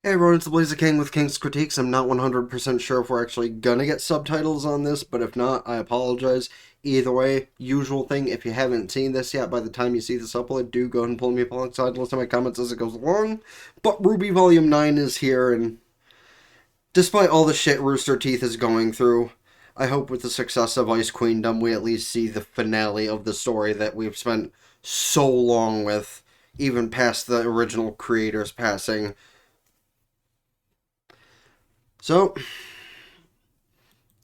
Hey everyone, it's the Blazer King with King's Critiques. I'm not 100% sure if we're actually gonna get subtitles on this, but if not, I apologize. Either way, usual thing, if you haven't seen this yet, by the time you see this upload, do go and pull me up alongside and listen to my comments as it goes along. But RWBY Volume 9 is here, and despite all the shit Rooster Teeth is going through, I hope with the success of Ice Queendom, we at least see the finale of the story that we've spent so long with, even past the original creator's passing. So,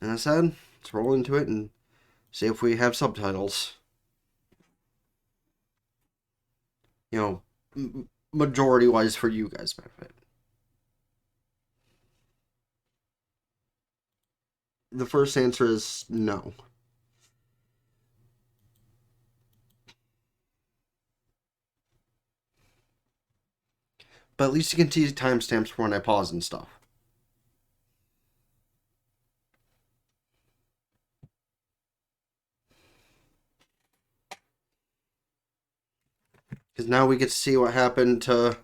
as I said, let's roll into it and see if we have subtitles. You know, majority wise for you guys' benefit. The first answer is no. But at least you can see timestamps for when I pause and stuff. Because now we get to see what happened to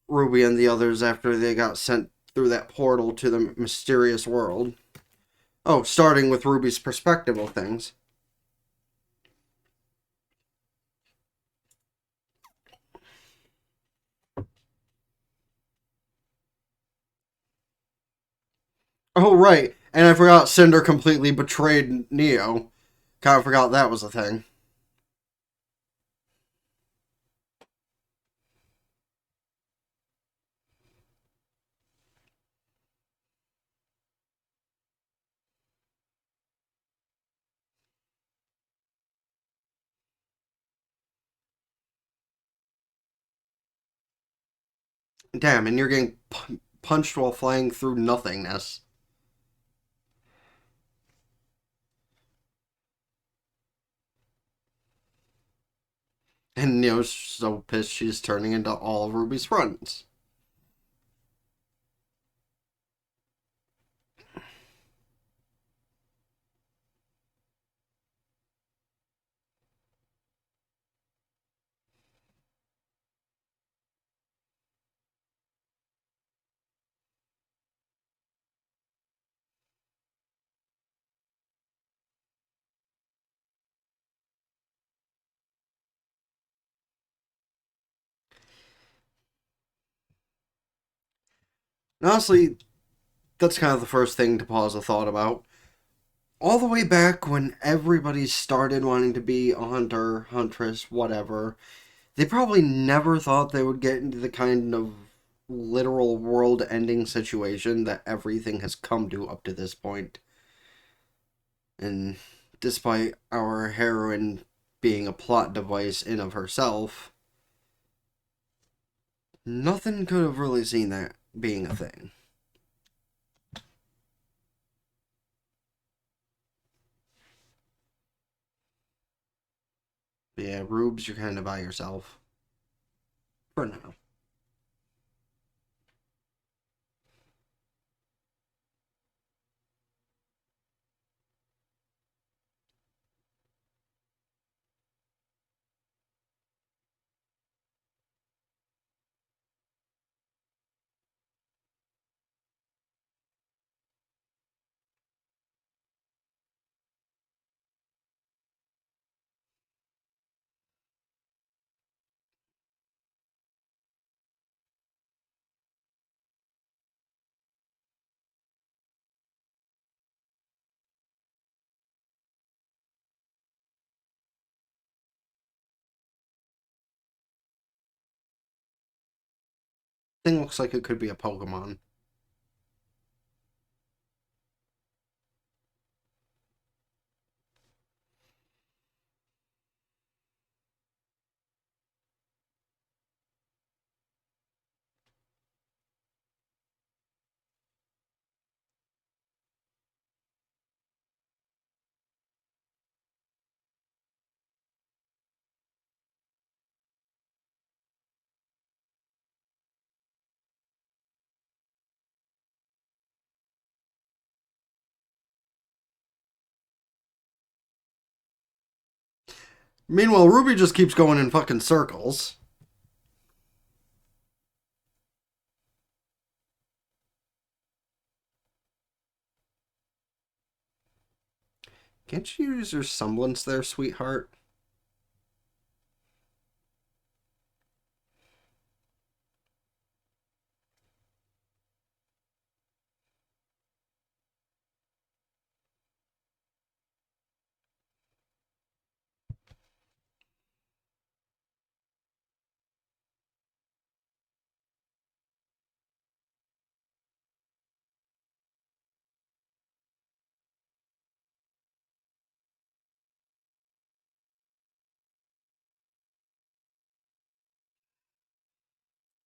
Ruby and the others after they got sent through that portal to the mysterious world. Oh, starting with Ruby's perspective of things. Oh, right. And I forgot Cinder completely betrayed Neo. Kind of forgot that was a thing. Damn, and you're getting punched while flying through nothingness. And Neo's so pissed she's turning into all of Ruby's friends. And honestly, that's kind of the first thing to pause a thought about. All the way back when everybody started wanting to be a hunter, huntress, whatever, they probably never thought they would get into the kind of literal world ending situation that everything has come to up to this point. And despite our heroine being a plot device in of herself, nothing could have really seen that being a thing. But yeah, Rubes, you're kind of by yourself. For now. Thing looks like it could be a Pokemon. Meanwhile, Ruby just keeps going in fucking circles. Can't you use your semblance there, sweetheart?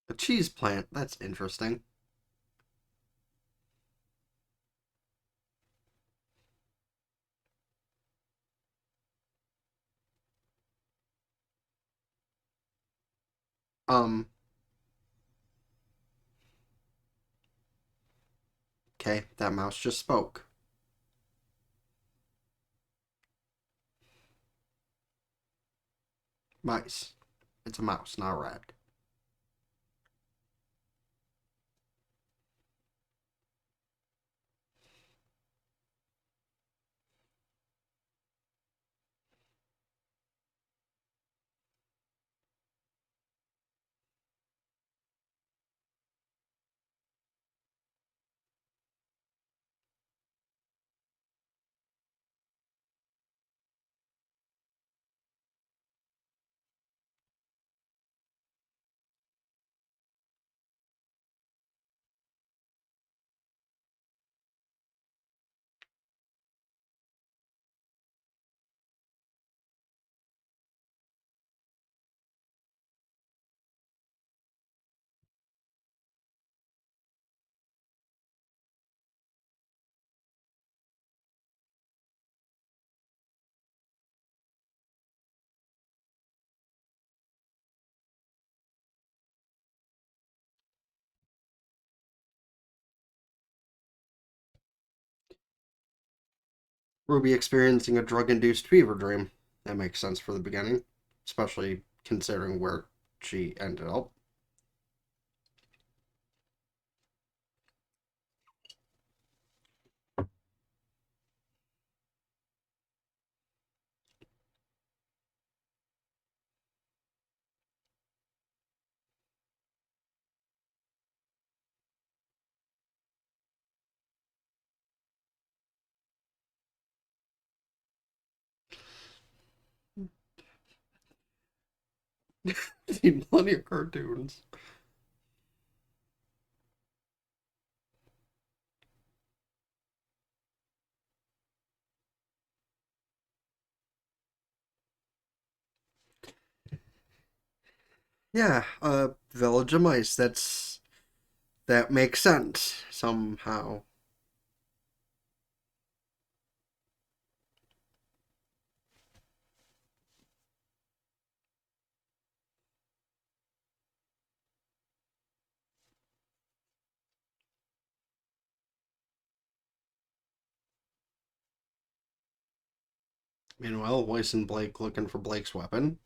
A cheese plant. That's interesting. Um, okay, that mouse just spoke. Mice. It's a mouse, not a rat. Ruby experiencing a drug-induced fever dream. That makes sense for the beginning, especially considering where she ended up. Seen plenty of cartoons. Yeah, Village of Mice. That makes sense somehow. Meanwhile, Weiss and Blake looking for Blake's weapon.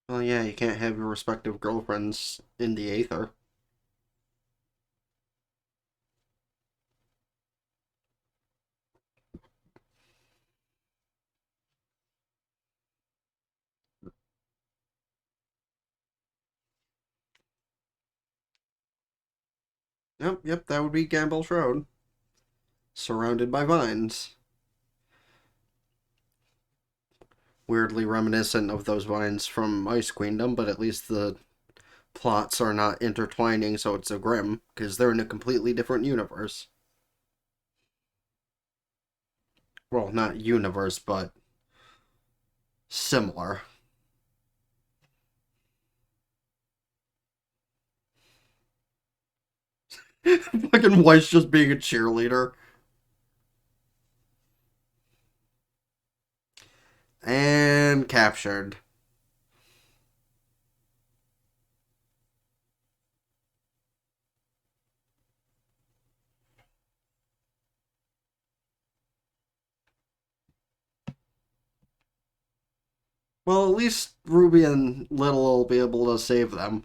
Well, yeah, you can't have your respective girlfriends in the aether. Yep, that would be Gamble's Road, surrounded by vines. Weirdly reminiscent of those vines from Ice Queendom, but at least the plots are not intertwining, so it's so grim, because they're in a completely different universe. Well, not universe, but similar. Fucking Weiss just being a cheerleader. And captured. Well, at least Ruby and Little will be able to save them.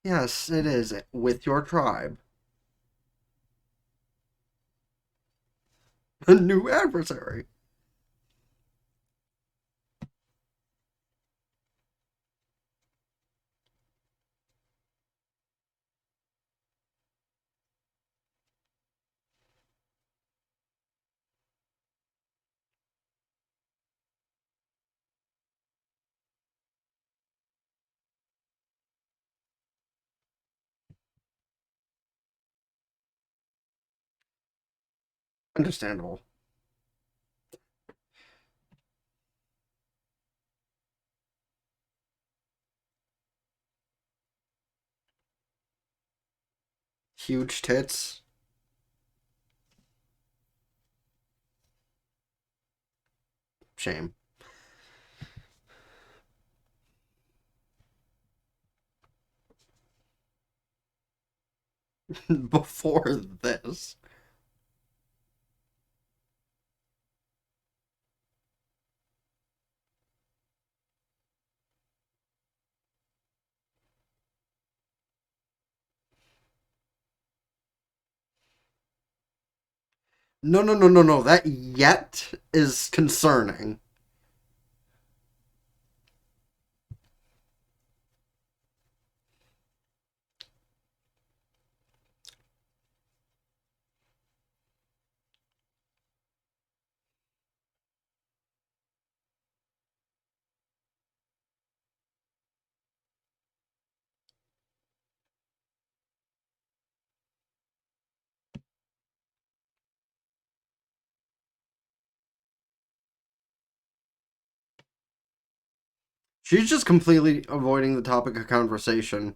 Yes, it is. With your tribe. A new adversary. Understandable. Huge tits. Shame. Before this. No, no, no, no, no. That yet is concerning. She's just completely avoiding the topic of conversation.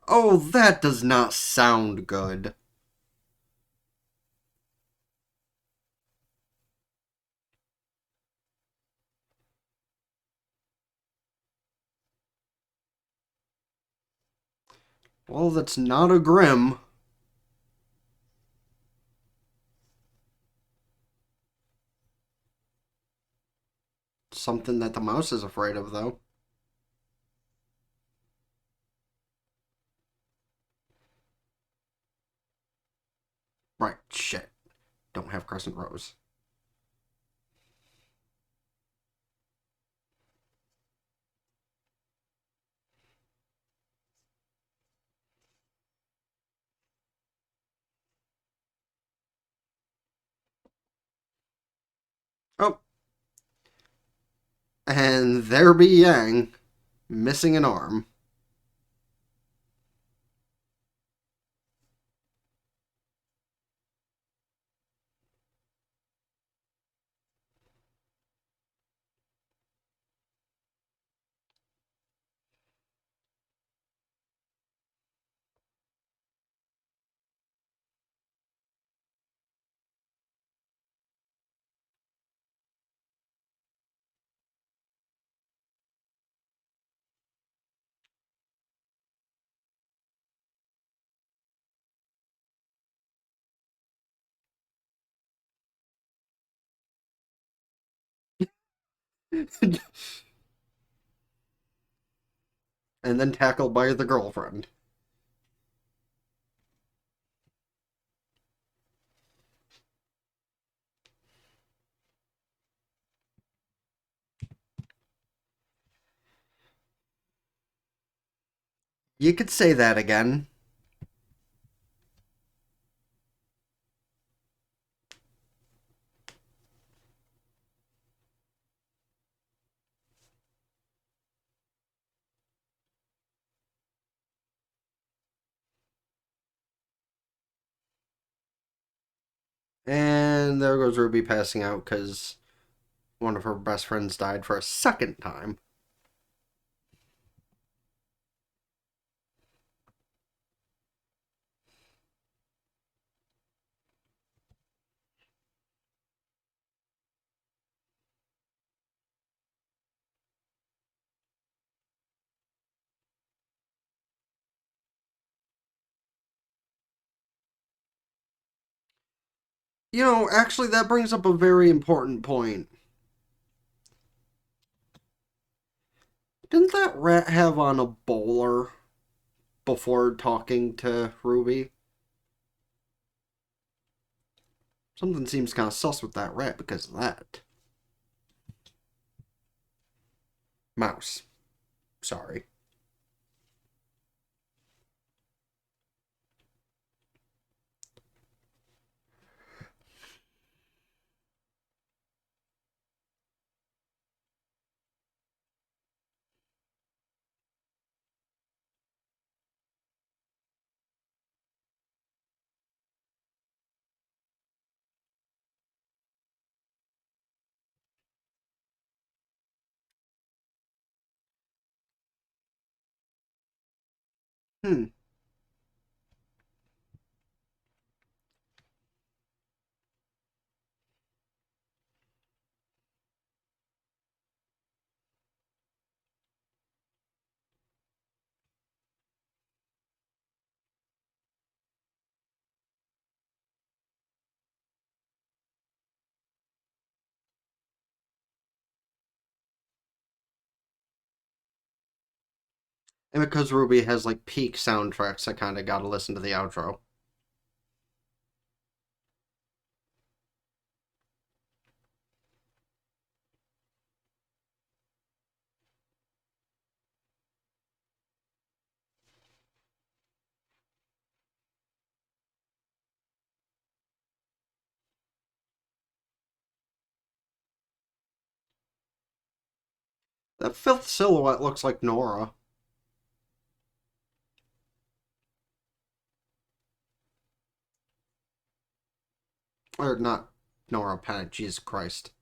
Oh, that does not sound good. Well, that's not a Grim. Something that the mouse is afraid of, though. Right, shit. Don't have Crescent Rose. Oh, and there be Yang, missing an arm. And then tackled by the girlfriend. And then tackled by the girlfriend. You could say that again. And there goes Ruby passing out because one of her best friends died for a second time. You know, actually, that brings up a very important point. Didn't that rat have on a bowler before talking to Ruby? Something seems kind of sus with that rat because of that. Mouse. Sorry. Hmm. And because Ruby has like peak soundtracks, I kind of got to listen to the outro. That fifth silhouette looks like Nora. Or not Nora Panic, Jesus Christ.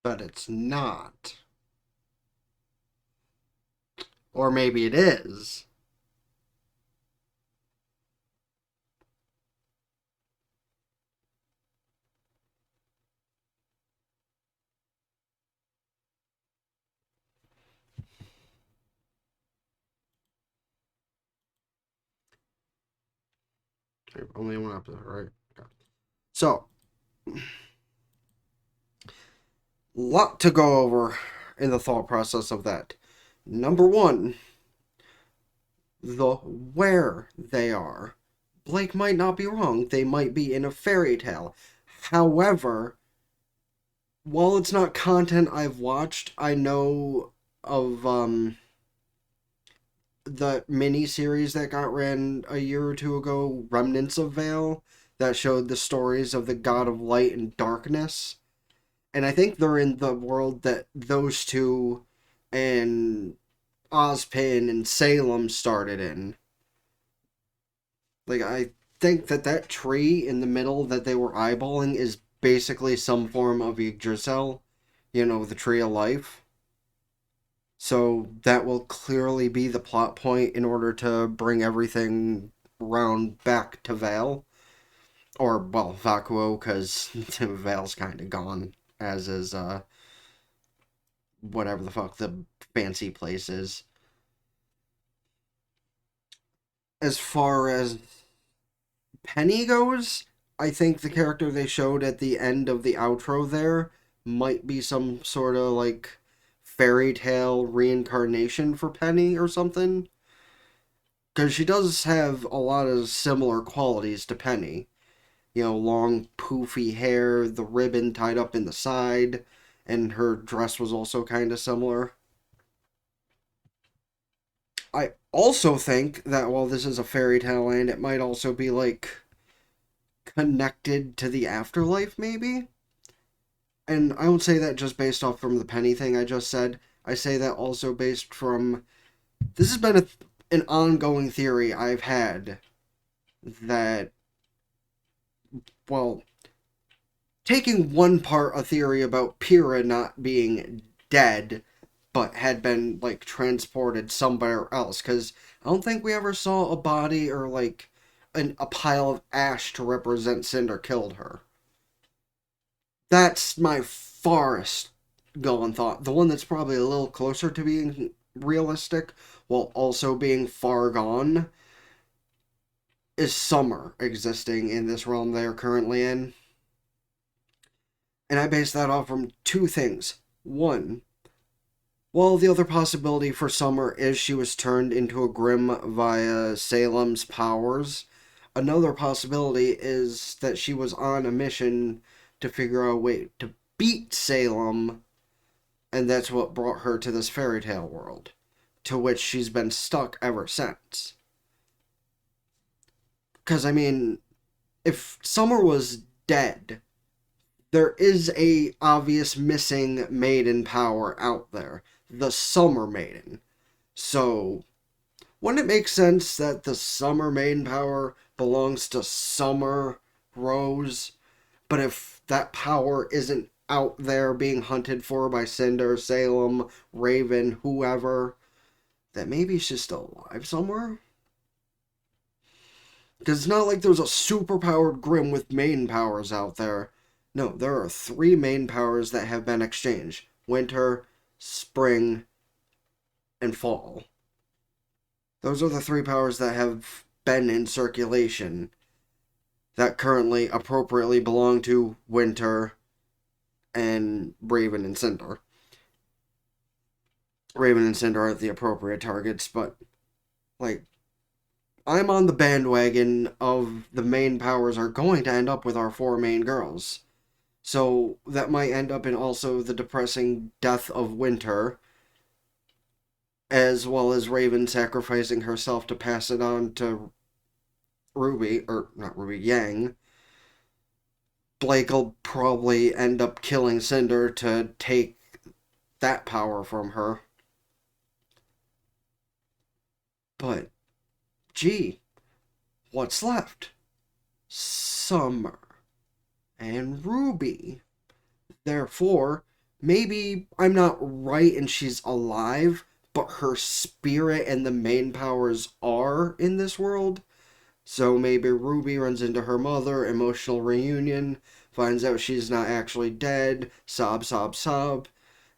But it's not. Or maybe it is. Only one episode, right? Okay. So, lot to go over in the thought process of that. Number one, the where they are. Blake might not be wrong. They might be in a fairy tale. However, while it's not content I've watched, I know of the mini series that got ran a year or two ago, Remnants of Vale, that showed the stories of the God of Light and Darkness. And I think they're in the world that those two and Ozpin and Salem started in. Like, I think that that tree in the middle that they were eyeballing is basically some form of Yggdrasil, you know, the Tree of Life. So that will clearly be the plot point in order to bring everything round back to Vale. Or, well, Vacuo, because Vale's kind of gone, as is, whatever the fuck the fancy place is. As far as Penny goes, I think the character they showed at the end of the outro there might be some sort of like fairy tale reincarnation for Penny or something. Because she does have a lot of similar qualities to Penny. You know, long, poofy hair, the ribbon tied up in the side, and her dress was also kind of similar. I also think that while this is a fairy tale land, it might also be like connected to the afterlife, maybe. And I don't say that just based off from the Penny thing I just said. I say that also based from this has been an ongoing theory I've had that, well, taking one part a theory about Pyrrha not being dead, but had been, like, transported somewhere else. Because I don't think we ever saw a body or, like, a pile of ash to represent Cinder killed her. That's my farthest going thought. The one that's probably a little closer to being realistic while also being far gone is Summer existing in this realm they are currently in. And I base that off from two things. One, well, the other possibility for Summer is she was turned into a Grimm via Salem's powers. Another possibility is that she was on a mission to figure out a way to beat Salem, and that's what brought her to this fairy tale world, to which she's been stuck ever since. Because, I mean, if Summer was dead, there is a obvious missing maiden power out there, the Summer Maiden. So, wouldn't it make sense that the Summer Maiden power belongs to Summer Rose? But if that power isn't out there being hunted for by Cinder, Salem, Raven, whoever, that maybe she's still alive somewhere? Because it's not like there's a superpowered Grimm with main powers out there. No, there are 3 main powers that have been exchanged. Winter, spring, and fall. Those are the 3 powers that have been in circulation that currently appropriately belong to Winter and Raven and Cinder. Raven and Cinder aren't the appropriate targets, but, like, I'm on the bandwagon of the main powers are going to end up with our 4 main girls. So that might end up in also the depressing death of Winter, as well as Raven sacrificing herself to pass it on to Ruby, or not Ruby, Yang. Blake will probably end up killing Cinder to take that power from her. But, gee, what's left? Summer and RWBY. Therefore, maybe I'm not right and she's alive, but her spirit and the main powers are in this world. So maybe RWBY runs into her mother, emotional reunion, finds out she's not actually dead, sob, sob, sob,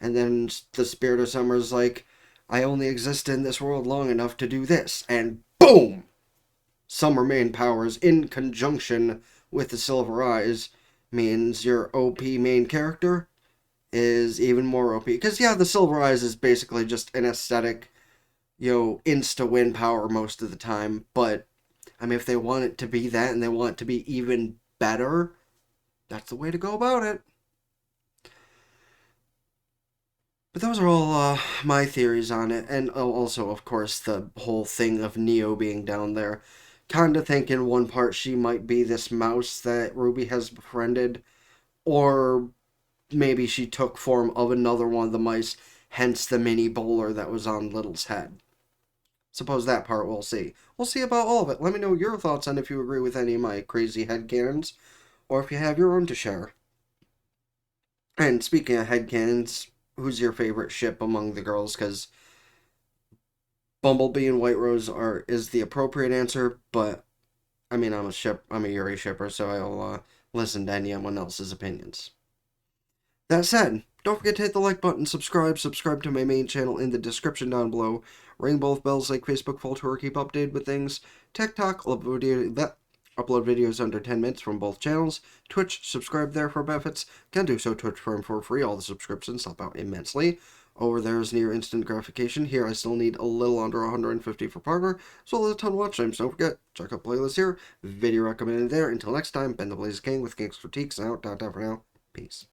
and then the spirit of Summer's like, I only exist in this world long enough to do this, and boom! Summer main powers in conjunction with the Silver Eyes means your OP main character is even more OP. Because, yeah, the Silver Eyes is basically just an aesthetic, insta-win power most of the time. But, I mean, if they want it to be that and they want it to be even better, that's the way to go about it. But those are all my theories on it. And also, of course, the whole thing of Neo being down there. Kinda think in one part she might be this mouse that RWBY has befriended, or maybe she took form of another one of the mice, hence the mini bowler that was on Little's head. Suppose that part we'll see. We'll see about all of it. Let me know your thoughts on if you agree with any of my crazy headcanons, or if you have your own to share. And speaking of headcanons, who's your favorite ship among the girls? Because Bumblebee and White Rose is the appropriate answer, but I mean, I'm a Yuri shipper, so I'll listen to anyone else's opinions. That said, don't forget to hit the like button, subscribe to my main channel in the description down below, ring both bells like Facebook Fall Tour, keep updated with things, TikTok, upload videos under 10 minutes from both channels, Twitch, subscribe there for benefits, can do so Twitch Prime for free, all the subscriptions help out immensely. Over there is near instant gratification. Here I still need a little under 150 for partner, as well as a ton of watch times. Don't forget, check out playlists here, video recommended there. Until next time, Ben the Blaze King with King's Critiques, out, for now. Peace.